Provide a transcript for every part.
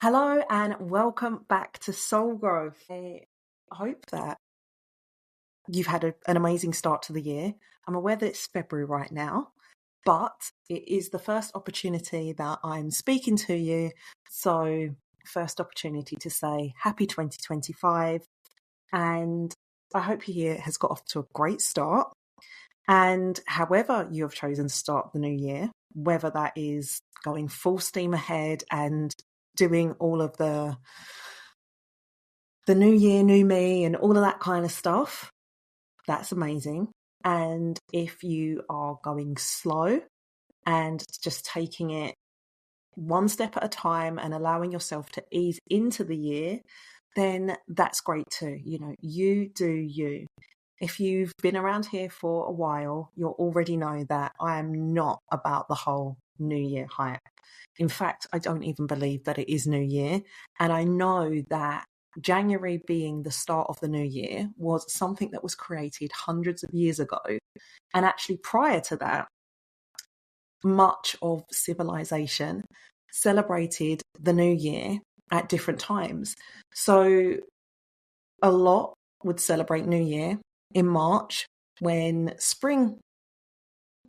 Hello and welcome back to Soul Growth. I hope that you've had an amazing start to the year. I'm aware that it's February right now, but it is the first opportunity that I'm speaking to you. So, first opportunity to say happy 2025. And I hope your year has got off to a great start. And however you have chosen to start the new year, whether that is going full steam ahead and doing all of the new year, new me, and all of that kind of stuff, that's amazing. And if you are going slow and just taking it one step at a time and allowing yourself to ease into the year, then that's great too. You do you. If you've been around here for a while, you'll already know that I am not about the whole New Year hype. In fact, I don't even believe that it is New Year. And I know that January being the start of the new year was something that was created hundreds of years ago. And actually, prior to that, much of civilization celebrated the new year at different times. So a lot would celebrate New Year in March when spring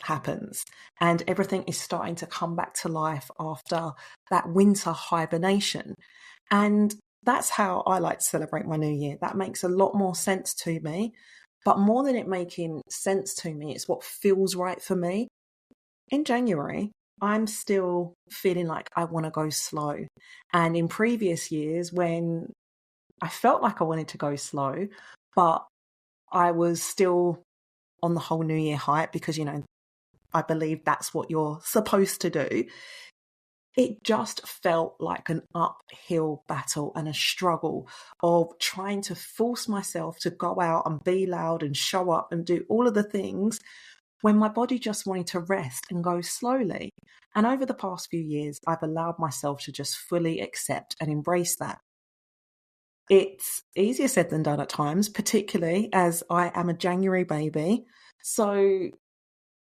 happens and everything is starting to come back to life after that winter hibernation. And that's how I like to celebrate my new year. That makes a lot more sense to me. But more than it making sense to me, it's what feels right for me. In January, I'm still feeling like I want to go slow. And in previous years, when I felt like I wanted to go slow, but I was still on the whole New Year hype because, I believe that's what you're supposed to do. It just felt like an uphill battle and a struggle of trying to force myself to go out and be loud and show up and do all of the things when my body just wanted to rest and go slowly. And over the past few years, I've allowed myself to just fully accept and embrace that. It's easier said than done at times, particularly as I am a January baby. So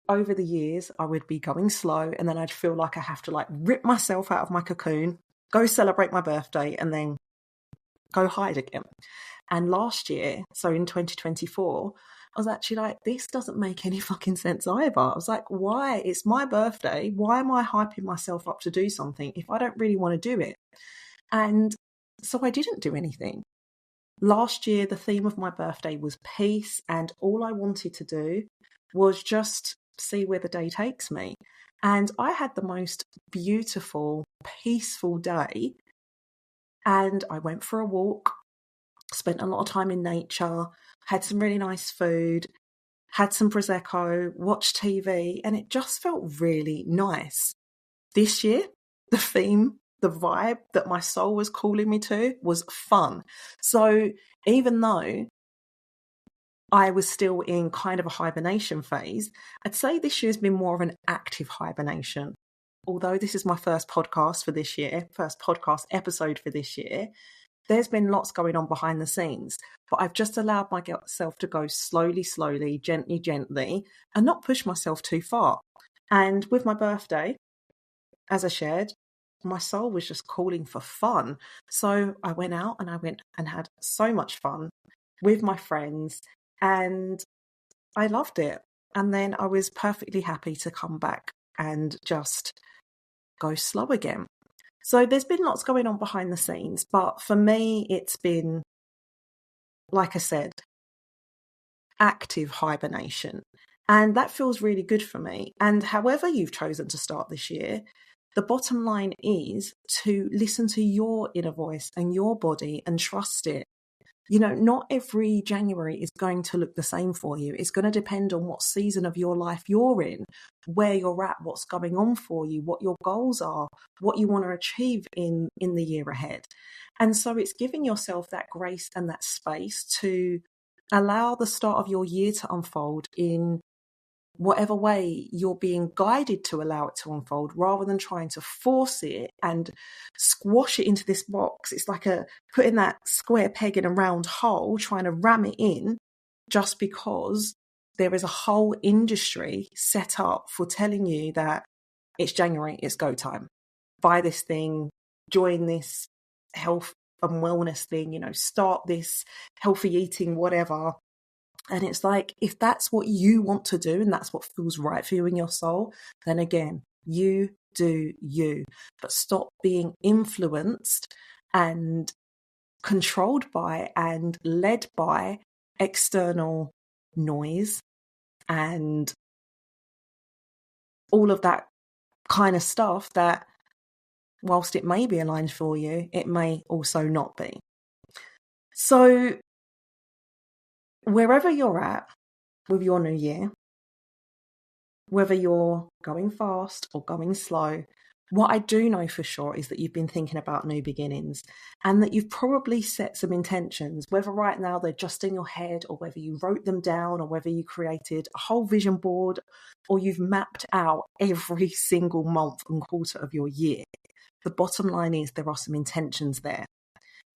over the years, I would be going slow and then I'd feel like I have to rip myself out of my cocoon, go celebrate my birthday and then go hide again. And last year, so in 2024, I was actually like, this doesn't make any fucking sense either. I was like, why? It's my birthday. Why am I hyping myself up to do something if I don't really want to do it? And so I didn't do anything. Last year, the theme of my birthday was peace, and all I wanted to do was just see where the day takes me. And I had the most beautiful, peaceful day. And I went for a walk, spent a lot of time in nature, had some really nice food, had some Prosecco, watched TV, and it just felt really nice. This year, the theme, the vibe that my soul was calling me to was fun. So even though I was still in kind of a hibernation phase, I'd say this year's been more of an active hibernation. Although this is my first podcast for this year, first podcast episode for this year, there's been lots going on behind the scenes, but I've just allowed myself to go slowly, gently, and not push myself too far. And with my birthday, as I shared, my soul was just calling for fun. So I went out and had so much fun with my friends. And I loved it. And then I was perfectly happy to come back and just go slow again. So there's been lots going on behind the scenes. But for me, it's been, like I said, active hibernation. And that feels really good for me. And however you've chosen to start this year, the bottom line is to listen to your inner voice and your body and trust it. Not every January is going to look the same for you. It's going to depend on what season of your life you're in, where you're at, what's going on for you, what your goals are, what you want to achieve in the year ahead. And so it's giving yourself that grace and that space to allow the start of your year to unfold in whatever way you're being guided to allow it to unfold, rather than trying to force it and squash it into this box. It's like putting that square peg in a round hole, trying to ram it in, just because there is a whole industry set up for telling you that it's January, it's go time. Buy this thing, join this health and wellness thing, start this healthy eating, whatever. And it's like, if that's what you want to do and that's what feels right for you in your soul, then again, you do you. But stop being influenced and controlled by and led by external noise and all of that kind of stuff that, whilst it may be aligned for you, it may also not be. So wherever you're at with your new year, whether you're going fast or going slow, what I do know for sure is that you've been thinking about new beginnings and that you've probably set some intentions, whether right now they're just in your head or whether you wrote them down or whether you created a whole vision board or you've mapped out every single month and quarter of your year. The bottom line is there are some intentions there.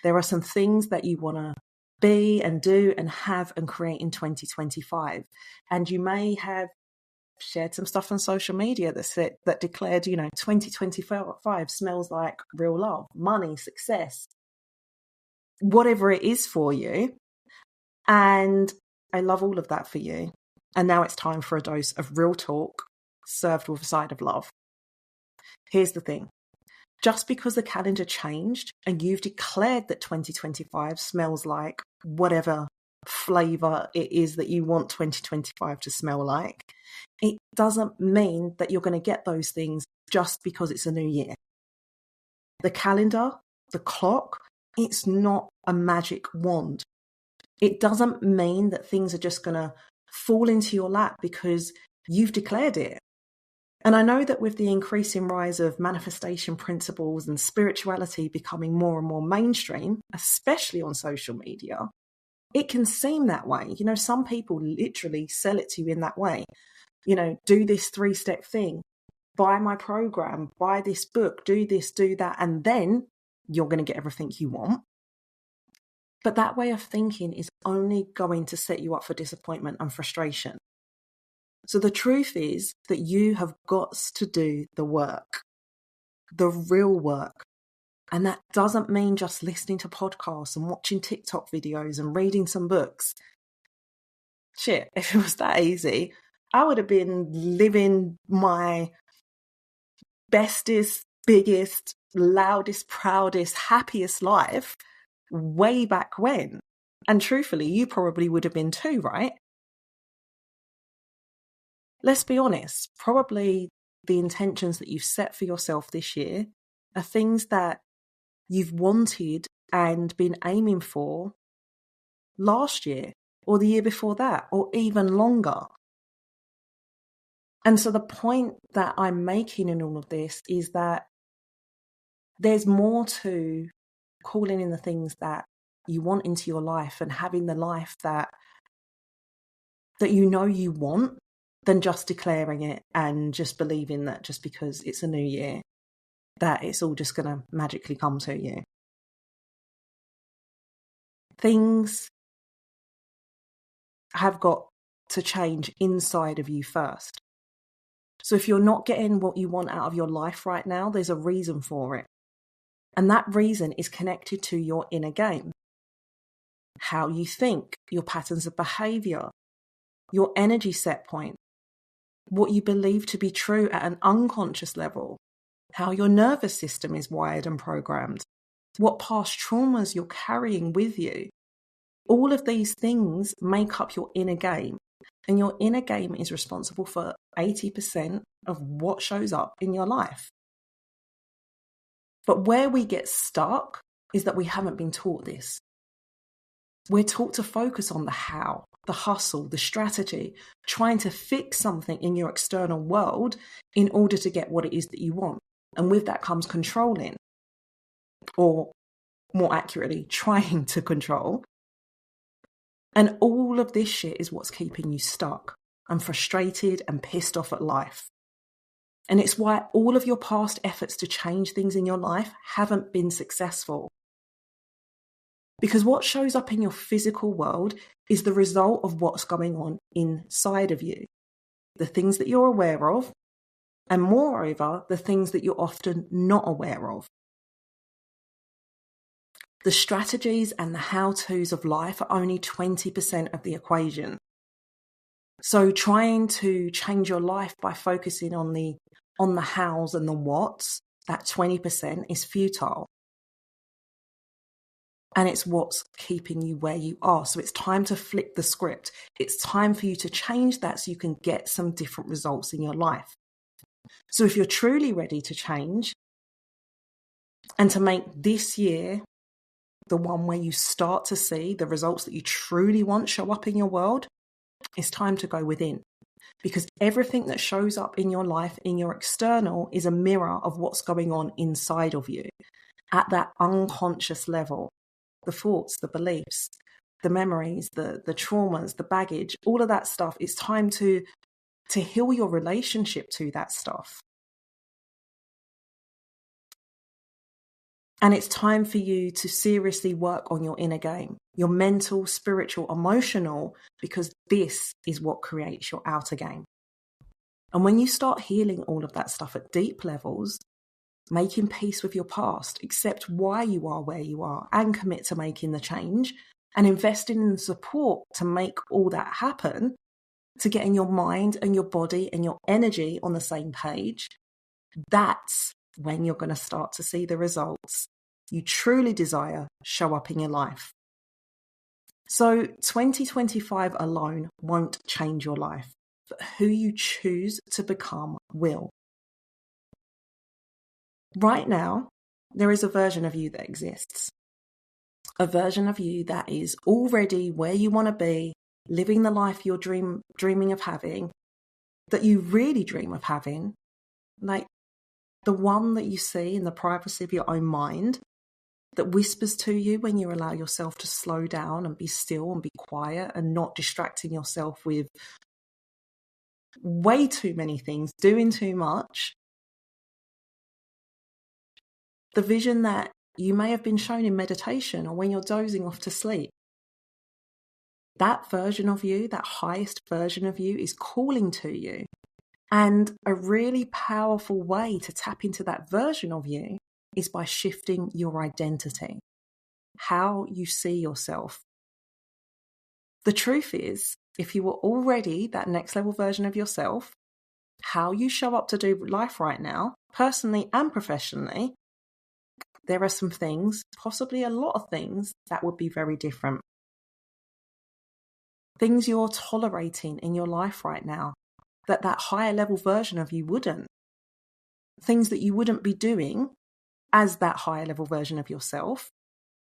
There are some things that you want to be and do and have and create in 2025. And you may have shared some stuff on social media that declared, 2025 smells like real love, money, success, whatever it is for you. And I love all of that for you. And now it's time for a dose of real talk served with a side of love. Here's the thing. Just because the calendar changed and you've declared that 2025 smells like whatever flavor it is that you want 2025 to smell like, it doesn't mean that you're going to get those things just because it's a new year. The calendar, the clock, it's not a magic wand. It doesn't mean that things are just going to fall into your lap because you've declared it. And I know that with the increasing rise of manifestation principles and spirituality becoming more and more mainstream, especially on social media, it can seem that way. Some people literally sell it to you in that way. Do this 3-step thing, buy my program, buy this book, do this, do that, and then you're going to get everything you want. But that way of thinking is only going to set you up for disappointment and frustration. So the truth is that you have got to do the work, the real work. And that doesn't mean just listening to podcasts and watching TikTok videos and reading some books. Shit, if it was that easy, I would have been living my bestest, biggest, loudest, proudest, happiest life way back when. And truthfully, you probably would have been too, right? Let's be honest, probably the intentions that you've set for yourself this year are things that you've wanted and been aiming for last year or the year before that or even longer. And so the point that I'm making in all of this is that there's more to calling in the things that you want into your life and having the life that you want than just declaring it and just believing that just because it's a new year that it's all just going to magically come to you. Things have got to change inside of you first. So if you're not getting what you want out of your life right now, there's a reason for it. And that reason is connected to your inner game. How you think, your patterns of behavior, your energy set point, what you believe to be true at an unconscious level, how your nervous system is wired and programmed, what past traumas you're carrying with you. All of these things make up your inner game. And your inner game is responsible for 80% of what shows up in your life. But where we get stuck is that we haven't been taught this. We're taught to focus on the how, the hustle, the strategy, trying to fix something in your external world in order to get what it is that you want. And with that comes controlling, or more accurately, trying to control. And all of this shit is what's keeping you stuck and frustrated and pissed off at life. And it's why all of your past efforts to change things in your life haven't been successful. Because what shows up in your physical world is the result of what's going on inside of you. The things that you're aware of, and moreover, the things that you're often not aware of. The strategies and the how-tos of life are only 20% of the equation. So trying to change your life by focusing on the hows and the whats, that 20% is futile. And it's what's keeping you where you are. So it's time to flip the script. It's time for you to change that so you can get some different results in your life. So if you're truly ready to change and to make this year the one where you start to see the results that you truly want show up in your world, it's time to go within. Because everything that shows up in your life, in your external, is a mirror of what's going on inside of you at that unconscious level. The thoughts, the beliefs, the memories, the traumas, the baggage, all of that stuff. It's time to heal your relationship to that stuff. And it's time for you to seriously work on your inner game, your mental, spiritual, emotional, because this is what creates your outer game. And when you start healing all of that stuff at deep levels, making peace with your past, accept why you are where you are, and commit to making the change, and investing in the support to make all that happen, to getting your mind and your body and your energy on the same page, that's when you're going to start to see the results you truly desire show up in your life. So 2025 alone won't change your life, but who you choose to become will. Right now, there is a version of you that exists. A version of you that is already where you want to be, living the life you're dreaming of having, that you really dream of having, like the one that you see in the privacy of your own mind, that whispers to you when you allow yourself to slow down and be still and be quiet and not distracting yourself with way too many things, doing too much. The vision that you may have been shown in meditation or when you're dozing off to sleep. That version of you, that highest version of you, is calling to you. And a really powerful way to tap into that version of you is by shifting your identity, how you see yourself. The truth is, if you were already that next level version of yourself, how you show up to do life right now, personally and professionally, there are some things, possibly a lot of things, that would be very different. Things you're tolerating in your life right now, that higher level version of you wouldn't. Things that you wouldn't be doing as that higher level version of yourself,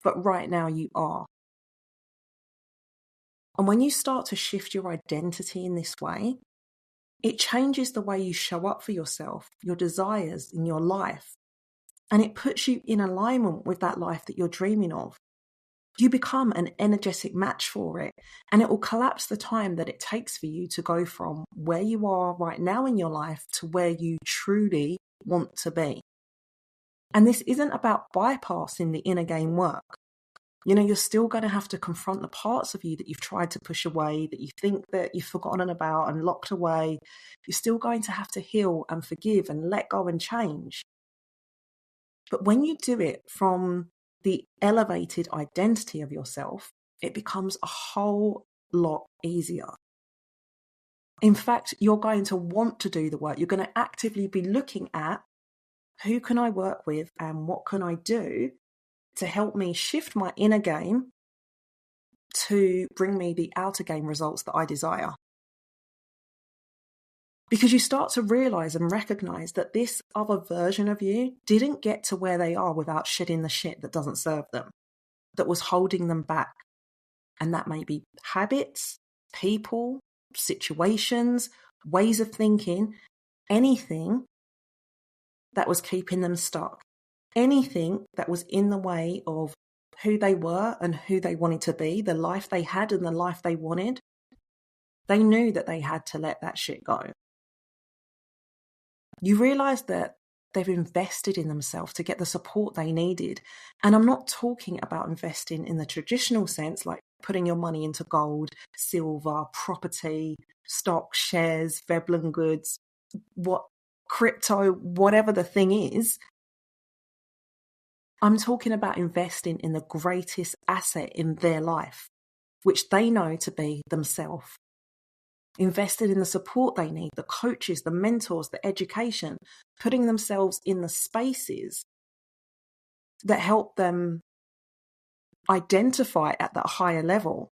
but right now you are. And when you start to shift your identity in this way, it changes the way you show up for yourself, your desires in your life, and it puts you in alignment with that life that you're dreaming of. You become an energetic match for it, and it will collapse the time that it takes for you to go from where you are right now in your life to where you truly want to be. And this isn't about bypassing the inner game work. You know, you're still going to have to confront the parts of you that you've tried to push away, that you think that you've forgotten about and locked away. You're still going to have to heal and forgive and let go and change. But when you do it from the elevated identity of yourself, it becomes a whole lot easier. In fact, you're going to want to do the work. You're going to actively be looking at who can I work with and what can I do to help me shift my inner game to bring me the outer game results that I desire. Because you start to realize and recognize that this other version of you didn't get to where they are without shedding the shit that doesn't serve them, that was holding them back. And that may be habits, people, situations, ways of thinking, anything that was keeping them stuck, anything that was in the way of who they were and who they wanted to be, the life they had and the life they wanted. They knew that they had to let that shit go. You realize that they've invested in themselves to get the support they needed. And I'm not talking about investing in the traditional sense, like putting your money into gold, silver, property, stock, shares, Veblen goods, crypto, whatever the thing is. I'm talking about investing in the greatest asset in their life, which they know to be themselves. Invested in the support they need, the coaches, the mentors, the education, putting themselves in the spaces that help them identify at that higher level.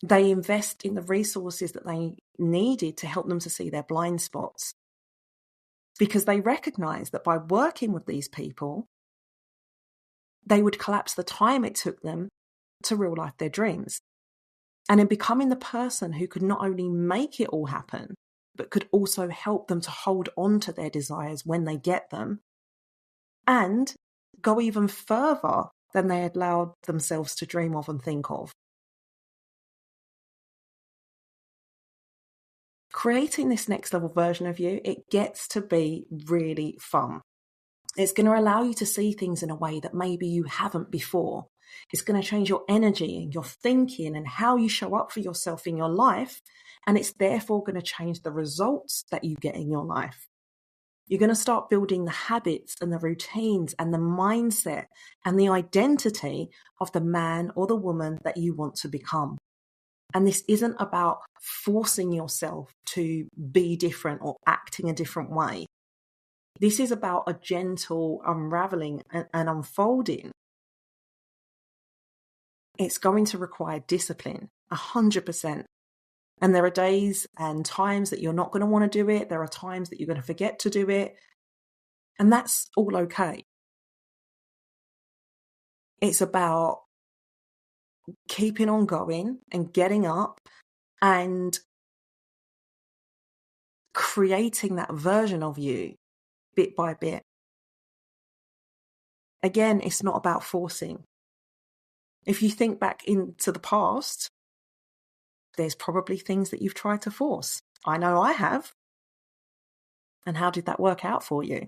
They invest in the resources that they needed to help them to see their blind spots, because they recognize that by working with these people, they would collapse the time it took them to real life their dreams. And in becoming the person who could not only make it all happen, but could also help them to hold on to their desires when they get them, and go even further than they had allowed themselves to dream of and think of. Creating this next level version of you, it gets to be really fun. It's going to allow you to see things in a way that maybe you haven't before. It's going to change your energy and your thinking and how you show up for yourself in your life. And it's therefore going to change the results that you get in your life. You're going to start building the habits and the routines and the mindset and the identity of the man or the woman that you want to become. And this isn't about forcing yourself to be different or acting a different way. This is about a gentle unraveling and unfolding. It's going to require discipline, 100%. And there are days and times that you're not going to want to do it. There are times that you're going to forget to do it. And that's all okay. It's about keeping on going and getting up and creating that version of you bit by bit. Again, it's not about forcing. If you think back into the past, there's probably things that you've tried to force. I know I have. And how did that work out for you?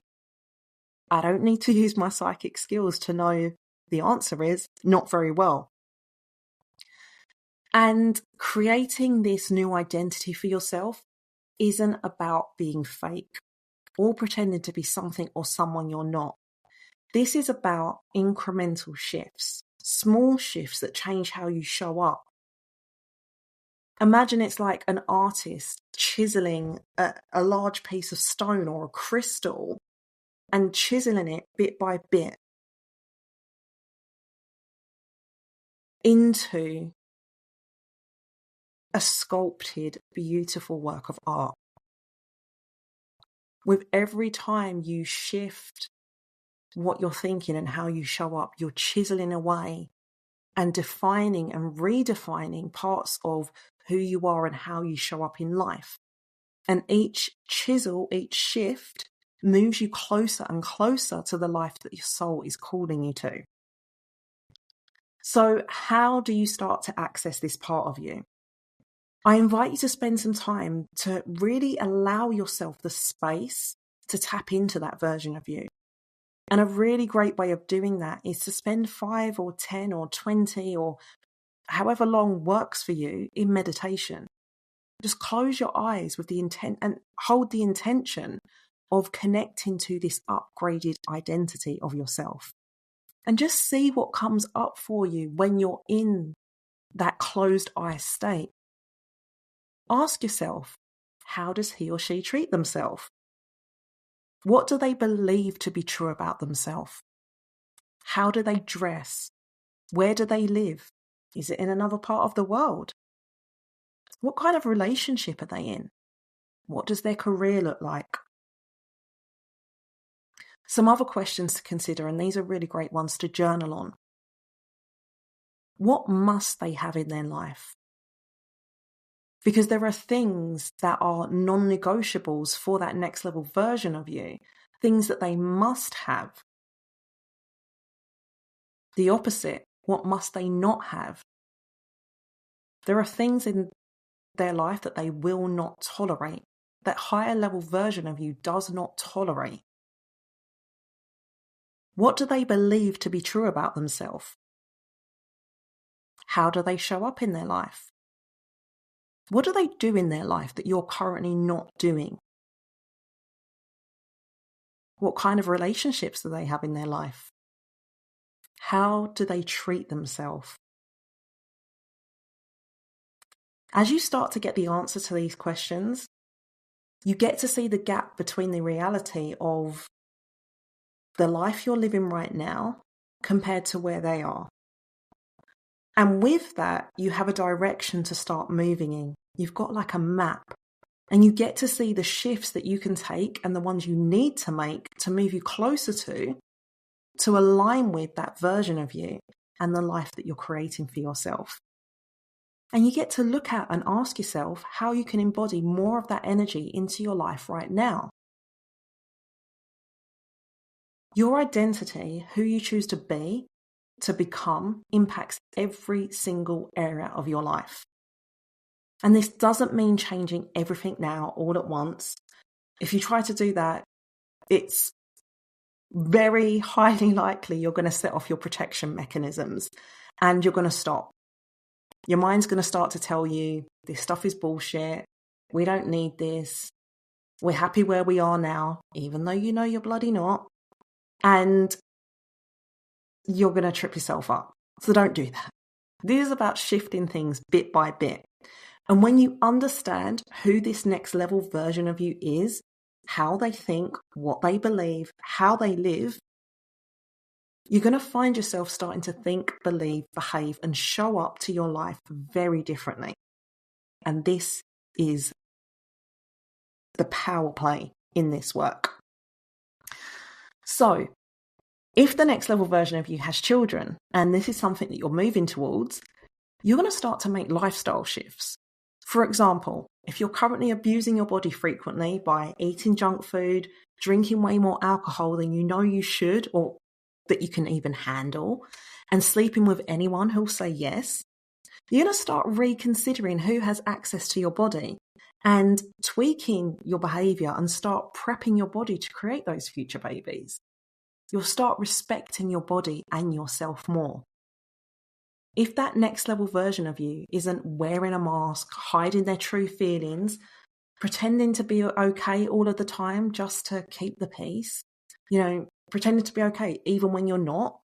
I don't need to use my psychic skills to know the answer is not very well. And creating this new identity for yourself isn't about being fake or pretending to be something or someone you're not. This is about incremental shifts, small shifts that change how you show up. Imagine it's like an artist chiseling a large piece of stone or a crystal and chiseling it bit by bit into a sculpted, beautiful work of art. With every time you shift what you're thinking and how you show up, you're chiseling away and defining and redefining parts of who you are and how you show up in life. And each chisel, each shift moves you closer and closer to the life that your soul is calling you to. So how do you start to access this part of you? I invite you to spend some time to really allow yourself the space to tap into that version of you. And a really great way of doing that is to spend 5 or 10 or 20 or however long works for you in meditation. Just close your eyes with the intent and hold the intention of connecting to this upgraded identity of yourself. And just see what comes up for you when you're in that closed eye state. Ask yourself, how does he or she treat themselves? What do they believe to be true about themselves? How do they dress? Where do they live? Is it in another part of the world? What kind of relationship are they in? What does their career look like? Some other questions to consider, and these are really great ones to journal on. What must they have in their life? Because there are things that are non-negotiables for that next level version of you, things that they must have. The opposite, what must they not have? There are things in their life that they will not tolerate, that higher level version of you does not tolerate. What do they believe to be true about themselves? How do they show up in their life? What do they do in their life that you're currently not doing? What kind of relationships do they have in their life? How do they treat themselves? As you start to get the answer to these questions, you get to see the gap between the reality of the life you're living right now compared to where they are. And with that, you have a direction to start moving in. You've got like a map, and you get to see the shifts that you can take and the ones you need to make to move you closer to align with that version of you and the life that you're creating for yourself. And you get to look at and ask yourself how you can embody more of that energy into your life right now. Your identity, who you choose to be, to become, impacts every single area of your life. And this doesn't mean changing everything now all at once. If you try to do that, it's very highly likely you're going to set off your protection mechanisms and you're going to stop. Your mind's going to start to tell you this stuff is bullshit. We don't need this. We're happy where we are now, even though you know you're bloody not. And you're going to trip yourself up. So don't do that. This is about shifting things bit by bit. And when you understand who this next level version of you is, how they think, what they believe, how they live, you're going to find yourself starting to think, believe, behave, and show up to your life very differently. And this is the power play in this work. So, if the next level version of you has children, and this is something that you're moving towards, you're going to start to make lifestyle shifts. For example, if you're currently abusing your body frequently by eating junk food, drinking way more alcohol than you know you should or that you can even handle, and sleeping with anyone who'll say yes, you're going to start reconsidering who has access to your body and tweaking your behavior and start prepping your body to create those future babies. You'll start respecting your body and yourself more. If that next level version of you isn't wearing a mask, hiding their true feelings, pretending to be okay all of the time just to keep the peace, pretending to be okay even when you're not,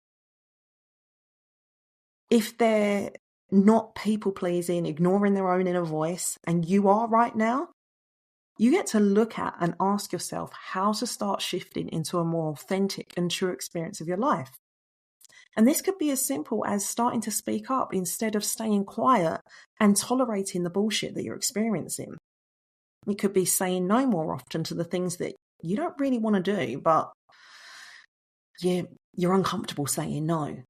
if they're not people pleasing, ignoring their own inner voice, and you are right now, you get to look at and ask yourself how to start shifting into a more authentic and true experience of your life. And this could be as simple as starting to speak up instead of staying quiet and tolerating the bullshit that you're experiencing. It could be saying no more often to the things that you don't really want to do, but you're uncomfortable saying no.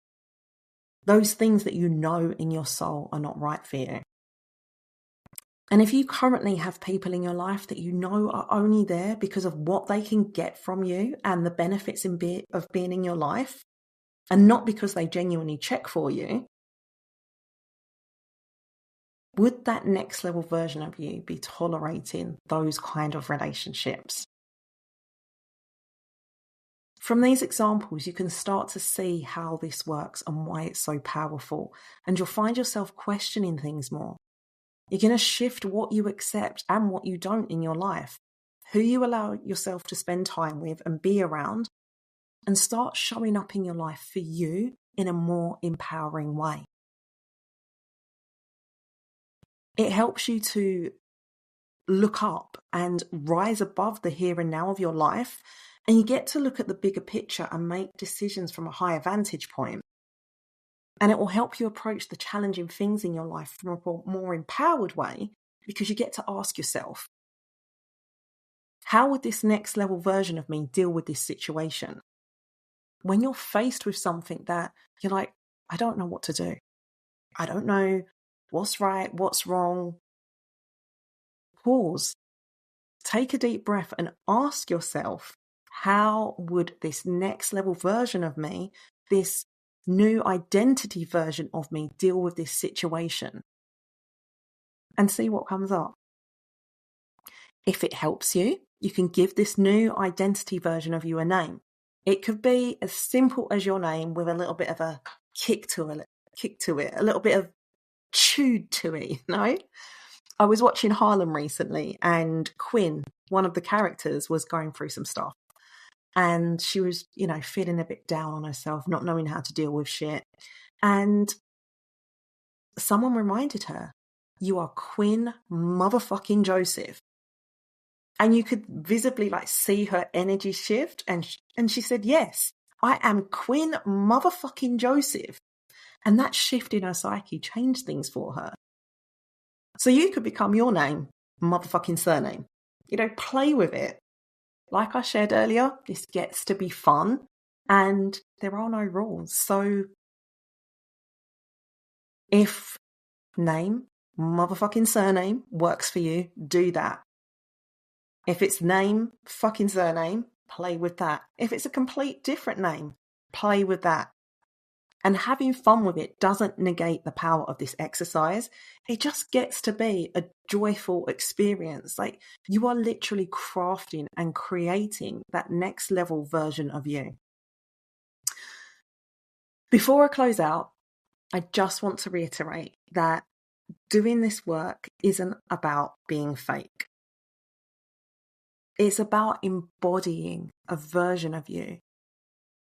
Those things that you know in your soul are not right for you. And if you currently have people in your life that you know are only there because of what they can get from you and the benefits of being in your life, and not because they genuinely check for you, would that next level version of you be tolerating those kind of relationships? From these examples, you can start to see how this works and why it's so powerful, and you'll find yourself questioning things more. You're going to shift what you accept and what you don't in your life, who you allow yourself to spend time with and be around, and start showing up in your life for you in a more empowering way. It helps you to look up and rise above the here and now of your life, and you get to look at the bigger picture and make decisions from a higher vantage point. And it will help you approach the challenging things in your life from a more empowered way, because you get to ask yourself, how would this next level version of me deal with this situation? When you're faced with something that you're like, I don't know what to do. I don't know what's right, what's wrong. Pause. Take a deep breath and ask yourself, how would this next level version of me, this new identity version of me, deal with this situation? And see what comes up. If it helps you, you can give this new identity version of you a name. It could be as simple as your name with a little bit of a kick to it, a little bit of chewed to it, I was watching Harlem recently, and Quinn, one of the characters, was going through some stuff. And she was, feeling a bit down on herself, not knowing how to deal with shit. And someone reminded her, you are Quinn motherfucking Joseph. And you could visibly see her energy shift. And she said, yes, I am Quinn motherfucking Joseph. And that shift in her psyche changed things for her. So you could become your name, motherfucking surname. Play with it. Like I shared earlier, this gets to be fun and there are no rules. So if name, motherfucking surname works for you, do that. If it's name, fucking surname, play with that. If it's a complete different name, play with that. And having fun with it doesn't negate the power of this exercise. It just gets to be a joyful experience. You are literally crafting and creating that next level version of you. Before I close out, I just want to reiterate that doing this work isn't about being fake. It's about embodying a version of you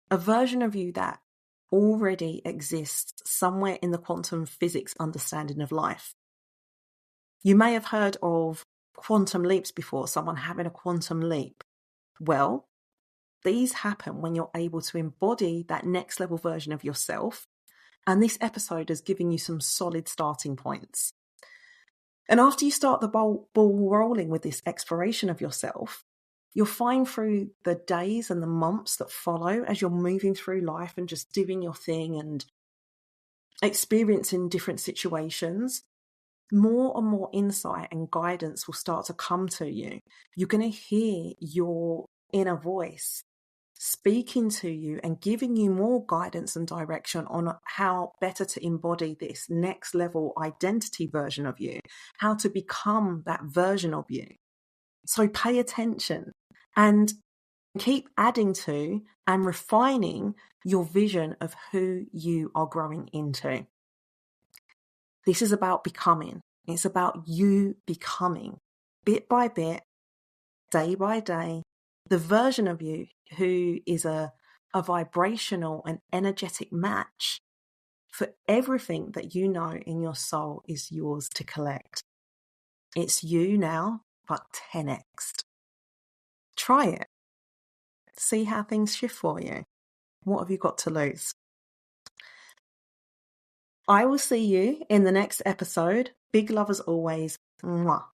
that already exists somewhere in the quantum physics understanding of life. You may have heard of quantum leaps before, someone having a quantum leap. Well, these happen when you're able to embody that next level version of yourself. And this episode has given you some solid starting points. And after you start the ball rolling with this exploration of yourself, you'll find through the days and the months that follow as you're moving through life and just doing your thing and experiencing different situations, more and more insight and guidance will start to come to you. You're going to hear your inner voice speaking to you and giving you more guidance and direction on how better to embody this next level identity version of you, how to become that version of you. So pay attention and keep adding to and refining your vision of who you are growing into. This is about becoming. It's about you becoming bit by bit, day by day, the version of you who is a vibrational and energetic match for everything that you know in your soul is yours to collect. It's you now, but 10x. Try it. See how things shift for you. What have you got to lose? I will see you in the next episode. Big love as always. Mwah.